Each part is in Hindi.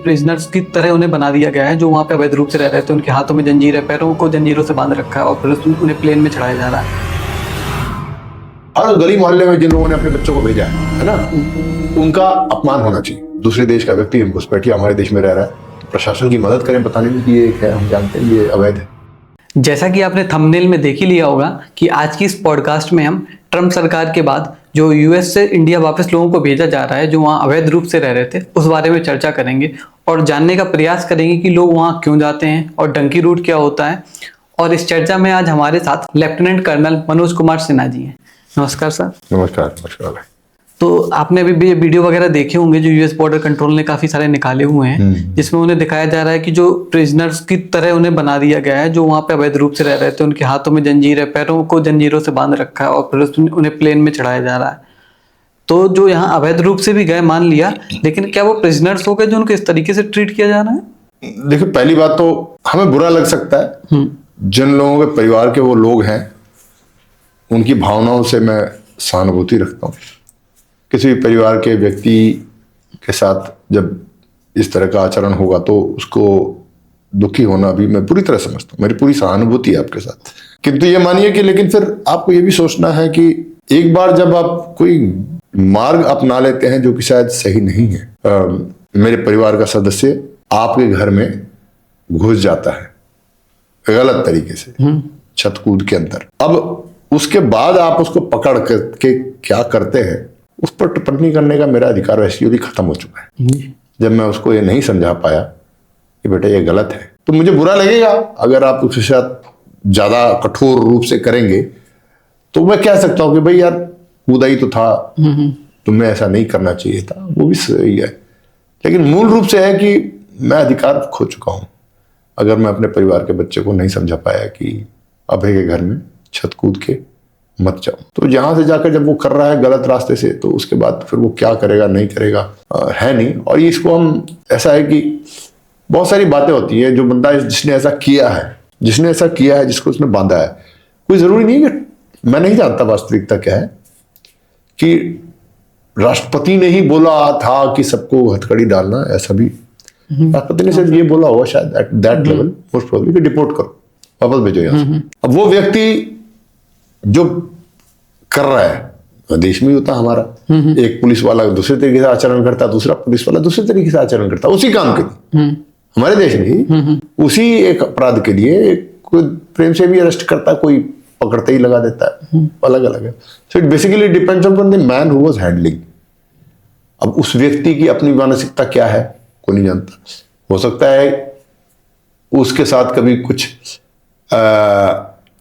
प्रिजनर्स की तरह उन्हें बना दिया गया है, जो वहाँ पे अवैध रूप से रह रहे थे। उनके हाथों में जंजीर है, पैरों को जंजीरों से बांध रखा है और फिर उन्हें प्लेन में चढ़ाया जा रहा है। हर गली मोहल्ले में जिन लोगों ने अपने बच्चों को भेजा है ना, उनका अपमान होना चाहिए। दूसरे देश का व्यक्ति घुसपैठिया हमारे देश में रह रहा है, तो प्रशासन की मदद करें बताने में कि ये है, हम जानते हैं ये अवैध है। जैसा कि आपने थंबनेल में देख ही लिया होगा कि आज की इस पॉडकास्ट में हम ट्रम्प सरकार के बाद जो यूएस से इंडिया वापस लोगों को भेजा जा रहा है, जो वहाँ अवैध रूप से रह रहे थे, उस बारे में चर्चा करेंगे और जानने का प्रयास करेंगे कि लोग वहाँ क्यों जाते हैं और डंकी रूट क्या होता है। और इस चर्चा में आज हमारे साथ लेफ्टिनेंट कर्नल मनोज कुमार सिन्हा जी हैं। नमस्कार सर। नमस्कार। नमस्कार। तो आपने अभी भी ये वीडियो वगैरह देखे होंगे जो यूएस बॉर्डर कंट्रोल ने काफी सारे निकाले हुए हैं, जिसमें उन्हें दिखाया जा रहा है कि जो प्रिजनर्स की तरह उन्हें बना दिया गया है, जो वहाँ पे अवैध रूप से रह रहे थे। उनके हाथों में जंजीर है, पैरों को जंजीरों से बांध रखा है और फिर उन्हें प्लेन में चढ़ाया जा रहा है। तो जो यहाँ अवैध रूप से भी गए मान लिया, लेकिन क्या वो प्रिजनर्स हो गए जो उनको इस तरीके से ट्रीट किया जा रहा है? देखिए, पहली बात तो हमें बुरा लग सकता है, जिन लोगों के परिवार के वो लोग हैं उनकी भावनाओं से मैं सहानुभूति रखता हूँ। किसी भी परिवार के व्यक्ति के साथ जब इस तरह का आचरण होगा तो उसको दुखी होना भी मैं पूरी तरह समझता हूँ, मेरी पूरी सहानुभूति है आपके साथ। किंतु ये मानिए कि लेकिन फिर आपको ये भी सोचना है कि एक बार जब आप कोई मार्ग अपना लेते हैं जो कि शायद सही नहीं है, मेरे परिवार का सदस्य आपके घर में घुस जाता है गलत तरीके से छत कूद के अंदर, अब उसके बाद आप उसको पकड़ के क्या करते हैं उस पर टिप्पणी करने का मेरा अधिकार वैसे ही खत्म हो चुका है। जब मैं उसको ये नहीं समझा पाया कि बेटा ये गलत है, तो मुझे बुरा लगेगा। अगर आप उसके साथ ज्यादा कठोर रूप से करेंगे तो मैं कह सकता हूं कि भाई यार कूदा ही तो था, तुम्हें ऐसा नहीं करना चाहिए था, वो भी सही है। लेकिन मूल रूप से है कि मैं अधिकार खो चुका हूं। अगर मैं अपने परिवार के बच्चे को नहीं समझा पाया कि अभय के घर में छत कूद के मत जाओ, तो यहां से जाकर जब वो कर रहा है गलत रास्ते से, तो उसके बाद फिर वो क्या करेगा नहीं करेगा है नहीं। और इसको हम ऐसा है कि बहुत सारी बातें होती है, जो बंदा जिसने ऐसा किया है जिसको उसने बांधा है, कोई जरूरी नहीं है कि मैं नहीं जानता वास्तविकता क्या है कि राष्ट्रपति ने ही बोला था कि सबको हथकड़ी डालना, ऐसा भी राष्ट्रपति ने सिर्फ ये बोला होगा शायद at that level most probably कि डिपोर्ट करो, वापस भेजो यहाँ से। अब वो व्यक्ति जो कर रहा है, देश में ही होता हमारा, एक पुलिस वाला दूसरे तरीके से आचरण करता, दूसरा पुलिस वाला दूसरे तरीके से आचरण करता, उसी काम के लिए हमारे देश में ही उसी एक अपराध के लिए कोई प्रेम से भी अरेस्ट करता, कोई पकड़ते ही लगा देता है, अलग अलग है। So it basically depends upon the man who was handling. अब उस व्यक्ति की अपनी मानसिकता क्या है कोई नहीं जानता। हो सकता है उसके साथ कभी कुछ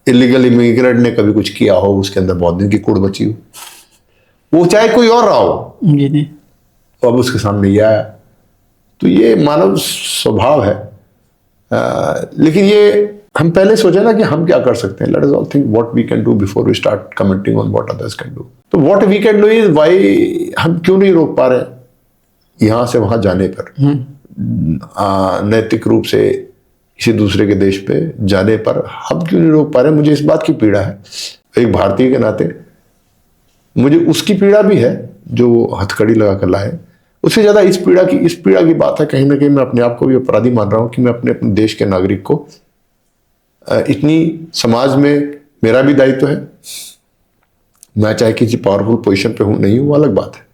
इलीगल इमिग्रेंट ने कभी कुछ किया हो, उसके अंदर बहुत दिन की कूड़ बची हो, वो चाहे कोई और रहा हो, तो अब उसके सामने ये आया। तो ये मानव स्वभाव है। लेकिन ये हम पहले सोचे ना कि हम क्या कर सकते हैं। Let us all think what we can do before we start commenting on what others can do. तो what we can do is why हम क्यों नहीं रोक पा रहे यहां से वहां जाने पर, नैतिक रूप से किसी दूसरे के देश पे जाने पर हम क्यों नहीं रोक पा रहे। मुझे इस बात की पीड़ा है, एक भारतीय के नाते मुझे उसकी पीड़ा भी है जो हथकड़ी लगा कर लाए। उससे ज्यादा इस पीड़ा की बात है, कहीं ना कहीं मैं अपने आप को भी अपराधी मान रहा हूं कि मैं अपने देश के नागरिक को इतनी समाज में मेरा भी दायित्व है। मैं चाहे किसी पावरफुल पोजीशन पे हूं नहीं हूं अलग बात है,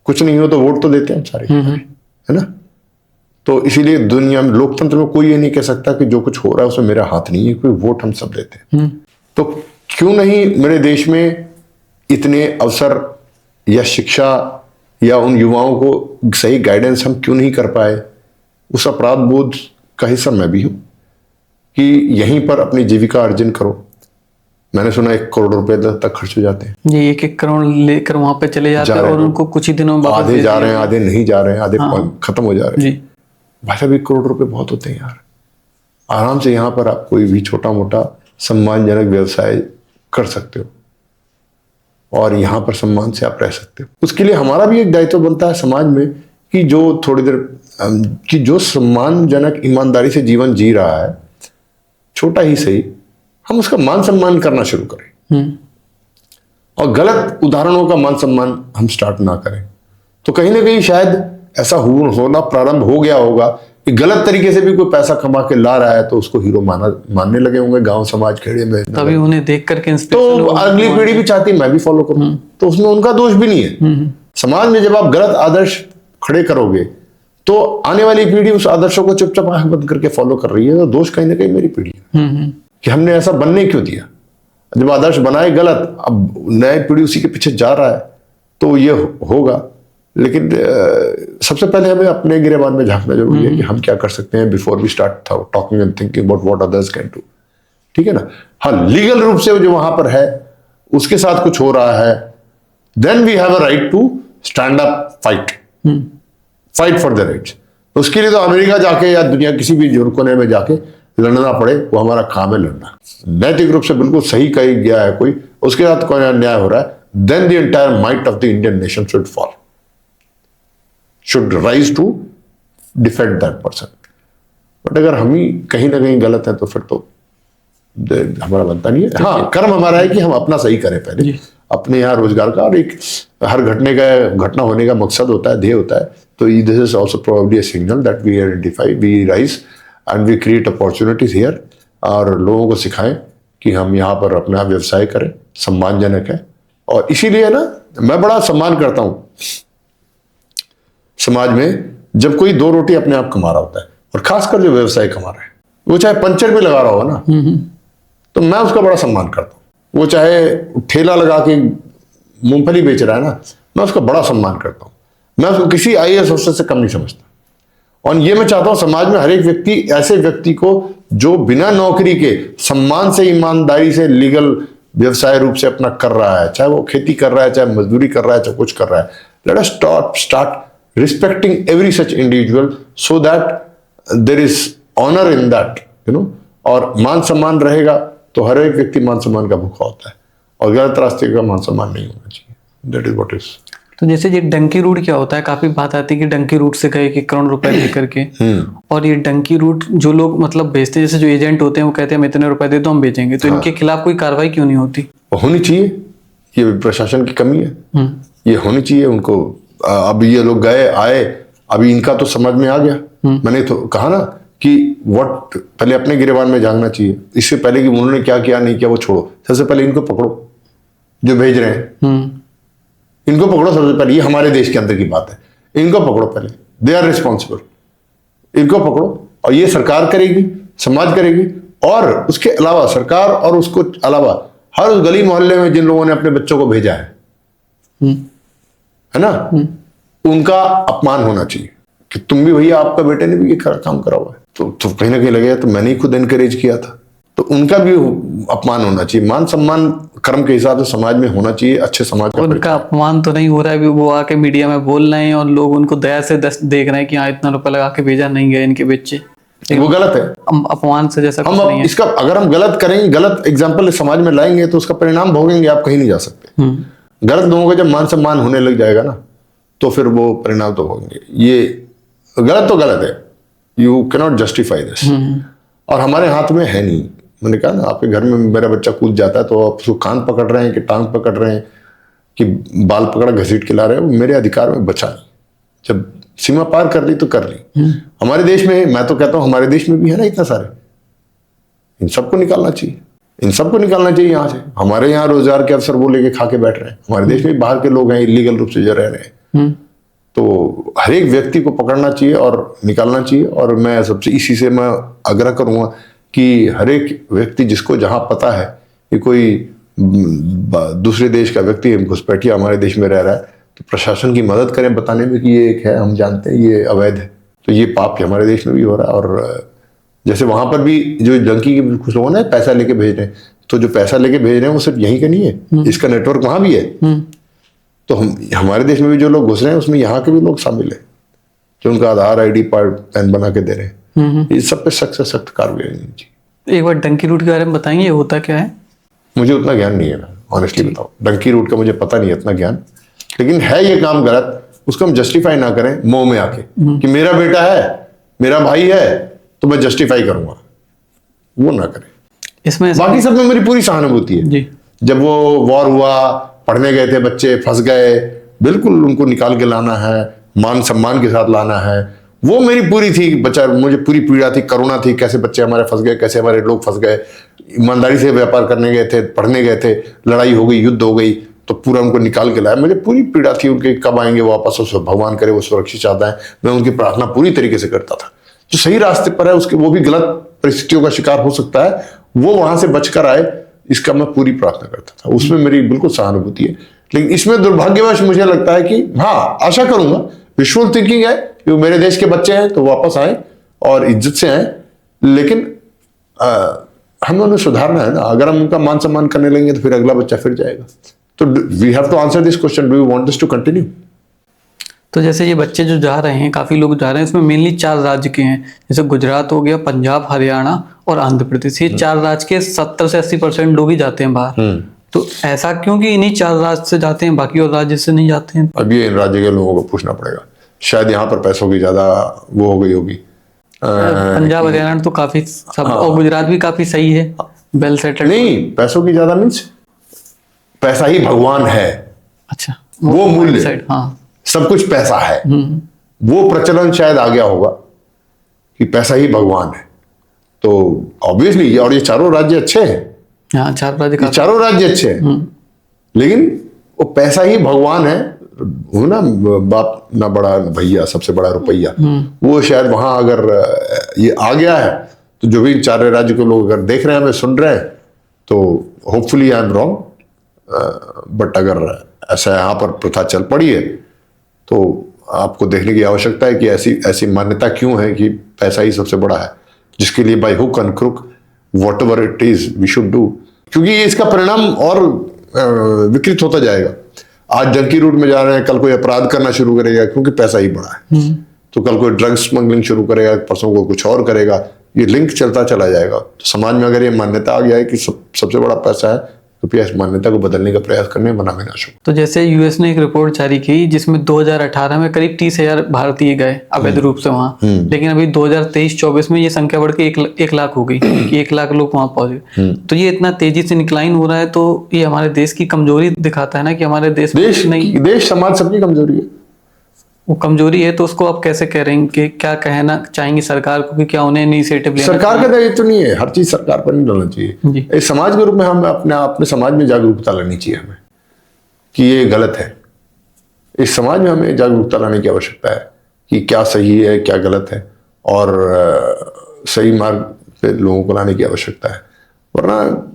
कुछ नहीं हो तो वोट तो देते हैं सारे, है ना। तो इसीलिए दुनिया में लोकतंत्र में कोई ये नहीं कह सकता कि जो कुछ हो रहा है उसमें मेरा हाथ नहीं है, कोई वोट हम सब देते हैं। तो क्यों नहीं मेरे देश में इतने अवसर या शिक्षा या उन युवाओं को सही गाइडेंस हम क्यों नहीं कर पाए। उस अपराध बोध का हिस्सा मैं भी हूं कि यहीं पर अपनी जीविका अर्जन करो। मैंने सुना 1 करोड़ रुपए तक खर्च हो जाते हैं जी, 1 करोड़ लेकर वहां पे चले जाते हैं और उनको कुछ ही दिनों में आधे जा रहे हैं, आधे नहीं जा रहे हैं, आधे खत्म हो जा रहे हैं। भाई साहब 1 करोड़ रुपए बहुत होते हैं यार। आराम से यहाँ पर आप कोई भी छोटा मोटा सम्मानजनक व्यवसाय कर सकते हो और यहाँ पर सम्मान से आप रह सकते हो। उसके लिए हमारा भी एक दायित्व बनता है समाज में कि जो थोड़ी देर कि जो सम्मानजनक ईमानदारी से जीवन जी रहा है, छोटा ही सही, हम उसका मान सम्मान करना शुरू करें और गलत उदाहरणों का मान सम्मान हम स्टार्ट ना करें। तो कहीं ना कहीं शायद ऐसा होना प्रारंभ हो गया होगा कि गलत तरीके से भी कोई पैसा कमा के ला रहा है तो उसको हीरो मानने लगे होंगे गांव समाज खेड़े में, तभी उन्हें देख करके तो इंस्पिरेशन अगली पीढ़ी भी चाहती है मैं भी फॉलो करूं, तो उसमें उनका दोष भी नहीं है। समाज में जब आप गलत आदर्श खड़े करोगे तो आने वाली पीढ़ी उस आदर्शों को चुपचाप आंख बंद करके फॉलो कर रही है, तो दोष कहीं ना कहीं मेरी पीढ़ी है कि हमने ऐसा बनने क्यों दिया। जब आदर्श बनाए गलत, अब नई पीढ़ी उसी के पीछे जा रहा है तो ये होगा। लेकिन सबसे पहले हमें अपने गिरेबान में झांकना जरूरी है कि हम क्या कर सकते हैं before we start talking and thinking about what others can do. ठीक है ना। हाँ, लीगल रूप से जो वहां पर है उसके साथ कुछ हो रहा है, then we have a right to stand up, fight for the rights. उसके लिए तो अमेरिका जाके या दुनिया किसी भी कोने में जाके लड़ना पड़े, वो हमारा काम है लड़ना। नैतिक रूप से बिल्कुल सही कही गया है कोई, उसके साथ कोई अन्याय हो रहा है, then the entire might of the Indian nation should fall, should rise to defend that person. But अगर हम ही कहीं ना कहीं गलत है तो फिर तो हमारा बनता नहीं है। हाँ, कर्म हमारा है कि हम अपना सही करें पहले, अपने यहाँ रोजगार का, और एक हर घटना होने का मकसद होता है, ध्येय होता है। तो this is also probably a signal that we identify, we rise and we create opportunities here, और लोगों को सिखाएं कि हम यहाँ पर अपना व्यवसाय करें, सम्मानजनक है। और इसीलिए ना मैं बड़ा सम्मान करता हूँ समाज में जब कोई दो रोटी अपने आप कमा रहा होता है, और खासकर जो व्यवसाय कमा रहा है, वो चाहे पंचर भी लगा रहा हो ना, तो मैं उसका बड़ा सम्मान करता हूँ। वो चाहे ठेला लगा के मूंगफली बेच रहा है ना, मैं उसका बड़ा सम्मान करता हूँ। मैं उसको किसी IAS अफसर से कम नहीं समझता। और ये मैं चाहता हूँ समाज में हर एक व्यक्ति, ऐसे व्यक्ति को जो बिना नौकरी के सम्मान से, ईमानदारी से, लीगल व्यवसाय रूप से अपना कर रहा है, चाहे वो खेती कर रहा है, चाहे मजदूरी कर रहा है, चाहे कुछ कर रहा है, let us start respecting every such individual so that there is honor in that, you know। और मान सम्मान रहेगा तो हर एक व्यक्ति मान सम्मान का भूखा होता है, और गलत रास्ते का मान सम्मान नहीं होना चाहिए। That is what is. तो जैसे ये डंकी रूट क्या होता है, काफी बात आती है कि डंकी रूट से गए 1 करोड़ रुपए दे करके, और ये डंकी रूट जो लोग मतलब बेचते हैं, जैसे जो एजेंट होते हैं वो कहते हैं हम इतने रुपए दे दो हम बेचेंगे, तो इनके खिलाफ कोई कार्रवाई क्यों नहीं होती? होनी चाहिए, ये प्रशासन की कमी है, ये होनी चाहिए उनको। अब ये लोग गए आए, अभी इनका तो समझ में आ गया। मैंने तो कहा ना कि पहले अपने गिरेबान में झांकना चाहिए, इससे पहले कि उन्होंने क्या किया नहीं किया वो छोड़ो, सबसे पहले इनको पकड़ो जो भेज रहे हैं, इनको पकड़ो सबसे पहले। ये हमारे देश के अंदर की बात है, इनको पकड़ो पहले, दे आर रिस्पॉन्सिबल, इनको पकड़ो। और ये सरकार करेगी, समाज करेगी, और उसके अलावा सरकार और उसको अलावा हर उस गली मोहल्ले में जिन लोगों ने अपने बच्चों को भेजा है ना, उनका अपमान होना चाहिए कि तुम भी भैया, आपका बेटे ने भी ये काम करा हुआ है, तो कहीं ना कहीं लगेगा तो मैंने ही खुद एनकरेज किया था, तो उनका भी अपमान होना चाहिए। मान सम्मान कर्म के हिसाब से समाज में होना चाहिए, अच्छे समाज का। उनका अपमान तो नहीं हो रहा है, वो आके मीडिया में बोल रहे हैं और लोग उनको दया से देख रहे हैं कि हाँ इतना रुपया लगा के भेजा, नहीं गए इनके बच्चे, वो गलत है। अपमान से जैसा हम नहीं है। इसका अगर हम गलत करेंगे, गलत एग्जाम्पल समाज में लाएंगे तो उसका परिणाम भोगेंगे, आप कहीं नहीं जा सकते। गलत लोगों का जब मान सम्मान होने लग जाएगा ना, तो फिर वो परिणाम तो होंगे। ये गलत तो गलत है, you can not justify this, और हमारे हाथ में है नहीं। मैंने कहा ना, आपके घर में मेरा बच्चा कूद जाता है तो आप उसको कान पकड़ रहे हैं कि टांग पकड़ रहे हैं कि बाल पकड़ा घसीट के ला रहे हैं, वो मेरे अधिकार में बचा नहीं। जब सीमा पार कर ली तो कर ली। हमारे देश में, मैं तो कहता हूं हमारे देश में भी है ना इतना सारे, इन सबको निकालना चाहिए, इन सबको निकालना चाहिए यहाँ से। हमारे यहाँ रोजगार के अवसर वो लेके खा के बैठ रहे हैं, हमारे देश में बाहर के लोग हैं इलीगल रूप से जो रह रहे हैं, तो हर एक व्यक्ति को पकड़ना चाहिए और निकालना चाहिए। और मैं सबसे इसी से मैं आग्रह करूंगा कि हर एक व्यक्ति जिसको जहां पता है कि कोई दूसरे देश का व्यक्ति घुसपैठिया हमारे देश में रह रहा है, तो प्रशासन की मदद करें बताने में कि ये एक है, हम जानते हैं ये अवैध है, तो ये पाप हमारे देश में भी हो रहा है। और जैसे वहां पर भी जो डंकी के कुछ लोगों ने पैसा लेके भेज रहे हैं, तो जो पैसा लेके भेज रहे हैं वो सिर्फ यहीं का नहीं है, इसका नेटवर्क वहां भी है। तो हमारे देश में भी जो लोग घुस रहे हैं उसमें यहाँ के भी लोग शामिल है, जो उनका आधार ID पैन बना के दे रहे हैं। इस सब पे सख्त से सख्त कार्रवाई होनी चाहिए। एक बार डंकी रूट के बारे में बताएंगे, ये होता क्या है? मुझे उतना ज्ञान नहीं है, ऑनेस्टली बताओ, डंकी रूट का मुझे पता नहीं है इतना ज्ञान, लेकिन है ये काम गलत, उसको हम जस्टिफाई ना करें मोह में आके कि मेरा बेटा है, मेरा भाई है, तो मैं जस्टिफाई करूंगा, वो ना करें। इसमें बाकी सब में मेरी पूरी सहानुभूति है जी। जब वो वॉर हुआ, पढ़ने गए थे बच्चे, फंस गए, बिल्कुल उनको निकाल के लाना है, मान सम्मान के साथ लाना है, वो मेरी पूरी थी। बच्चा, मुझे पूरी पीड़ा थी, करुणा थी, कैसे बच्चे हमारे फंस गए, कैसे हमारे लोग फंस गए, ईमानदारी से व्यापार करने गए थे, पढ़ने गए थे, लड़ाई हो गई, युद्ध हो गई, तो पूरा उनको निकाल के लाया। मुझे पूरी पीड़ा थी उनके, कब आएंगे वापस, उस भगवान करे वो सुरक्षित चाहता है। मैं उनकी प्रार्थना पूरी तरीके से करता था। जो सही रास्ते पर है उसके, वो भी गलत परिस्थितियों का शिकार हो सकता है, वो वहां से बचकर आए, इसका मैं पूरी प्रार्थना करता था। उसमें मेरी बिल्कुल सहानुभूति है। लेकिन इसमें दुर्भाग्यवश मुझे लगता है कि हाँ, आशा करूंगा, विजुअल थिंकिंग है कि वो मेरे देश के बच्चे हैं तो वापस आए और इज्जत से आए। लेकिन हमें उन्हें सुधारना है ना। अगर हम उनका मान सम्मान करने लगेंगे तो फिर अगला बच्चा फिर जाएगा। तो we have to answer this question, do you want this to continue? तो जैसे ये बच्चे जो जा रहे हैं, काफी लोग जा रहे हैं, इसमें मेनली 4 राज्य के हैं, जैसे गुजरात हो गया, पंजाब, हरियाणा और आंध्र प्रदेश। ये 4 राज्य के 70 से 80% लोग ही जाते हैं बाहर। तो ऐसा क्यों कि इन्हीं 4 राज्य से जाते हैं, बाकी और राज्य से नहीं जाते हैं? अब ये इन राज्य के लोगों को पूछना पड़ेगा। शायद यहाँ पर पैसों की ज्यादा वो हो गई होगी। पंजाब हरियाणा तो काफी सब, और गुजरात भी काफी सही है, वेल सेटल्ड। नहीं, पैसों की ज्यादा मीन्स पैसा ही भगवान है। अच्छा, वो मूल्य, हाँ, सब कुछ पैसा है। वो प्रचलन शायद आ गया होगा कि पैसा ही भगवान है। तो ऑब्वियसली, और ये चारों राज्य अच्छे हैं, हाँ, 4 राज्य, ये चारों राज्य अच्छे हैं, लेकिन वो पैसा ही भगवान है। वो ना, बाप ना बड़ा भैया, सबसे बड़ा रुपया, वो शायद वहां अगर ये आ गया है, तो जो भी 4 राज्य के लोग अगर देख रहे हैं, हमें सुन रहे हैं, तो hopefully I am wrong, but अगर ऐसा यहाँ पर प्रथा चल पड़ी है तो आपको देखने की आवश्यकता है कि ऐसी मान्यता क्यों है कि पैसा ही सबसे बड़ा है, जिसके लिए by hook and crook whatever it is we should do. क्योंकि ये इसका परिणाम और विकृत होता जाएगा। आज जंकी रूट में जा रहे हैं, कल कोई अपराध करना शुरू करेगा क्योंकि पैसा ही बड़ा है, तो कल कोई ड्रग्स स्मगलिंग शुरू करेगा, परसों को कुछ और करेगा। ये लिंक चलता चला जाएगा। तो समाज में अगर ये मान्यता आ गया है कि सबसे बड़ा पैसा है, तो फिर इस मान्यता को बदलने का प्रयास करने में बना विनाश हो। तो जैसे यूएस ने एक रिपोर्ट जारी की जिसमें 2018 में करीब 30,000 भारतीय गए अवैध रूप से वहां, लेकिन अभी 2023-24 में ये संख्या बढ़ के 1 लाख हो गई कि 1 लाख लोग वहां पहुंच गए। तो ये इतना तेजी से निक्लाइन हो रहा है, तो ये हमारे देश की कमजोरी दिखाता है ना, कि हमारे देश नहीं, देश समाज सबकी कमजोरी है। वो कमजोरी है, तो उसको आप कैसे कह रहे हैं कि क्या कहना चाहेंगे सरकार को कि क्या उन्हें इनिशिएटिव लेना? सरकार का दायित्व नहीं है, हर चीज सरकार पर नहीं डालना चाहिए। इस समाज के रूप में हम अपने समाज में जागरूकता लानी चाहिए हमें कि ये गलत है। इस समाज में हमें जागरूकता लाने की आवश्यकता है कि क्या सही है, क्या गलत है, और सही मार्ग पे लोगों को लाने की आवश्यकता है। वरना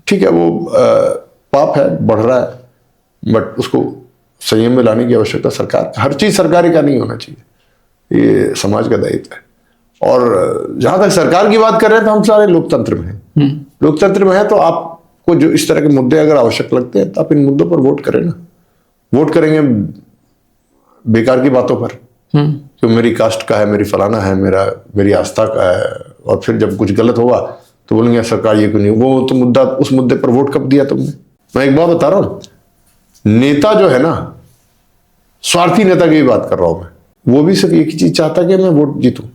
ठीक है, वो पाप है, बढ़ रहा है, बट उसको संयम में लाने की आवश्यकता सरकार, हर चीज सरकारी का नहीं होना चाहिए, ये समाज का दायित्व है। और जहां तक सरकार की बात कर रहे हैं, तो हम सारे लोकतंत्र में हैं। लोकतंत्र में है तो आपको जो इस तरह के मुद्दे अगर आवश्यक लगते हैं, तो आप इन मुद्दों पर वोट करें ना। वोट करेंगे बेकार की बातों पर, क्यों मेरी कास्ट का है, मेरी फलाना है, मेरी आस्था का है, और फिर जब कुछ गलत होगा तो बोलेंगे सरकार ये क्यों नहीं। वो तो मुद्दा, उस मुद्दे पर वोट कब दिया तुमने? मैं एक बात बता रहा हूं, नेता जो है ना, स्वार्थी नेता की बात कर रहा हूं मैं, वो भी सिर्फ एक ही चीज चाहता है कि मैं वोट जीतूं,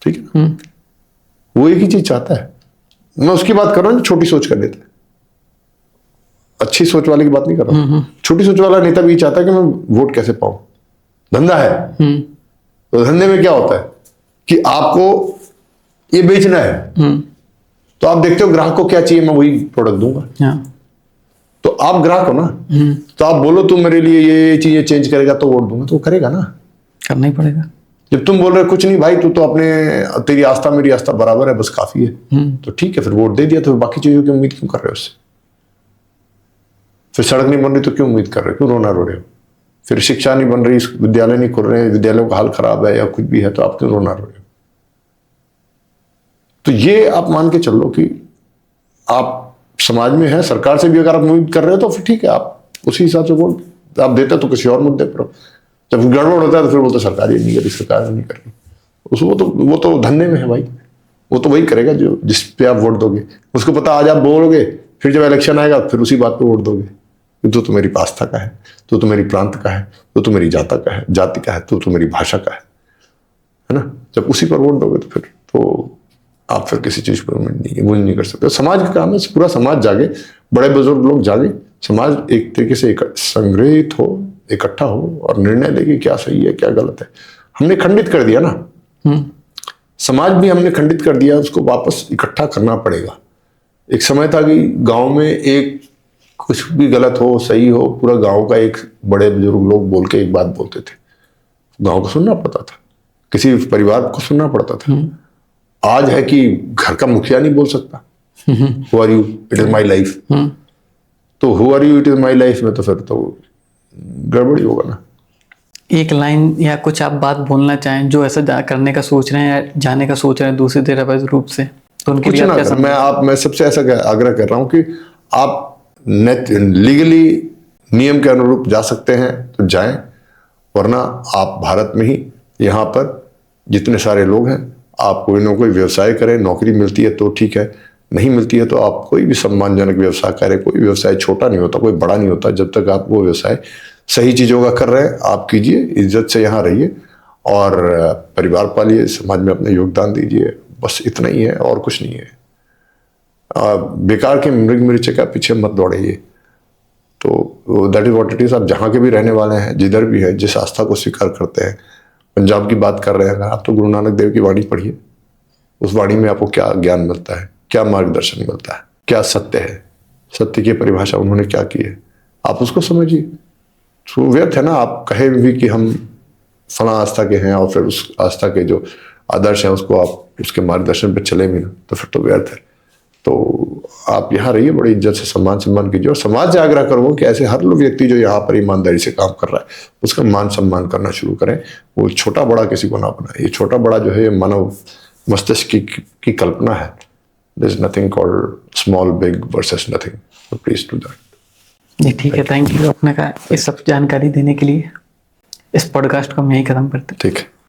ठीक है? वो एक ही चीज चाहता है। मैं उसकी बात कर रहा हूं जो छोटी सोच का नेता है, अच्छी सोच वाले की बात नहीं कर रहा हूं। छोटी सोच वाला नेता भी चाहता है कि मैं वोट कैसे पाऊं। धंधा है, तो धंधे में क्या होता है कि आपको ये बेचना है, तो आप देखते हो ग्राहक को क्या चाहिए, मैं वही प्रोडक्ट दूंगा। तो आप ग्राहक हो ना, तो आप बोलो तुम मेरे लिए ये चीजें चेंज करेगा तो वोट दूंगा, तो वो करेगा ना, करना ही पड़ेगा। जब तुम बोल रहे कुछ नहीं भाई, तू तो अपने, तेरी आस्था मेरी आस्था बराबर है, बस काफी है, तो ठीक है, फिर वोट दे दिया, तो बाकी चीजों की उम्मीद क्यों कर रहे हो उससे? फिर सड़क नहीं बन रही तो क्यों उम्मीद कर रहे हो, क्यों रोना रो रहे हो? फिर शिक्षा नहीं बन रही, विद्यालय नहीं खुल रहे, विद्यालयों का हाल खराब है या कुछ भी है, तो आप क्यों रोना रो रहे हो? तो ये आप मान के चलो कि आप समाज में है, सरकार से भी अगर आप उम्मीद कर रहे हो तो फिर ठीक है, आप उसी हिसाब से वोट आप देते तो किसी और मुद्दे पर। जब गड़बड़ होता है तो फिर बोलते सरकार ये नहीं करी, सरकार नहीं कर रही। वो तो धंधे में है भाई, वो तो वही करेगा जो जिस पे आप वोट दोगे। उसको पता आज आप बोलोगे, फिर जब इलेक्शन आएगा फिर उसी बात पे वोट दोगे। तो मेरी आस्था का है, तो मेरी प्रांत का है, तो मेरी जाति का है, तो मेरी भाषा का है ना। जब उसी पर वोट दोगे तो फिर तो आप फिर किसी चीज पर वो नहीं कर सकते। समाज का काम है, पूरा समाज जागे, बड़े बुजुर्ग लोग जागे, समाज एक तरीके से संग्रहित हो, इकट्ठा हो और निर्णय ले कि क्या सही है क्या गलत है। हमने खंडित कर दिया ना, समाज भी हमने खंडित कर दिया, उसको वापस इकट्ठा करना पड़ेगा। एक समय था कि गांव में एक कुछ भी गलत हो सही हो, पूरा गांव का एक बड़े बुजुर्ग लोग बोल के एक बात बोलते थे, गांव को सुनना पड़ता था, किसी परिवार को सुनना पड़ता था। आज है कि घर का मुखिया नहीं बोल सकता who are you it is my life, तो who are you it is my life में तो फिर तो गड़बड़ी होगा ना। एक लाइन या कुछ आप बात बोलना चाहें जो ऐसा करने का सोच रहे हैं या जाने का सोच रहे हैं दूसरी तरह रूप से, तो उनके कुछ लिए ना आप क्या कर, मैं सबसे ऐसा आग्रह कर रहा हूं कि आप लीगली नियम के अनुरूप जा सकते हैं तो जाएं, वरना आप भारत में ही यहाँ पर जितने सारे लोग हैं, आप कोई ना कोई व्यवसाय करें, नौकरी मिलती है तो ठीक है, नहीं मिलती है तो आप कोई भी सम्मानजनक व्यवसाय करें। कोई व्यवसाय छोटा नहीं होता, कोई बड़ा नहीं होता, जब तक आप वो व्यवसाय सही चीज़ों का कर रहे हैं आप कीजिए, इज्जत से यहाँ रहिए और परिवार पालिए, समाज में अपना योगदान दीजिए, बस इतना ही है और कुछ नहीं है। बेकार के मृग मरीचे का पीछे मत दौड़िए। तो that is what it is. आप जहाँ के भी रहने वाले हैं, जिधर भी है, जिस आस्था को स्वीकार करते हैं, पंजाब की बात कर रहे हैं आप तो गुरु नानक देव की वाणी पढ़िए, उस वाणी में आपको क्या ज्ञान मिलता है, क्या मार्गदर्शन मिलता है, क्या सत्य है, सत्य की परिभाषा उन्होंने क्या की है, आप उसको समझिए। तो व्यर्थ है ना आप कहे भी कि हम फला आस्था के हैं और फिर उस आस्था के जो आदर्श हैं उसको आप उसके मार्गदर्शन पे चले भी ना, तो फिर तो व्यर्थ है। तो आप यहाँ रहिए, बड़ी इज्जत से सम्मान कीजिए और समाज से आग्रह करूँ कि ऐसे हर व्यक्ति जो यहाँ पर ईमानदारी से काम कर रहा है उसका मान सम्मान करना शुरू करें। वो छोटा बड़ा किसी को ना बनाए। ये छोटा बड़ा जो है मानव मस्तिष्क की कल्पना है। There is nothing called small, big versus nothing. So please do that. जी ठीक है, थैंक यू अपने का इस सब जानकारी देने के लिए। इस पॉडकास्ट को हम यही खत्म करते हैं। ठीक है।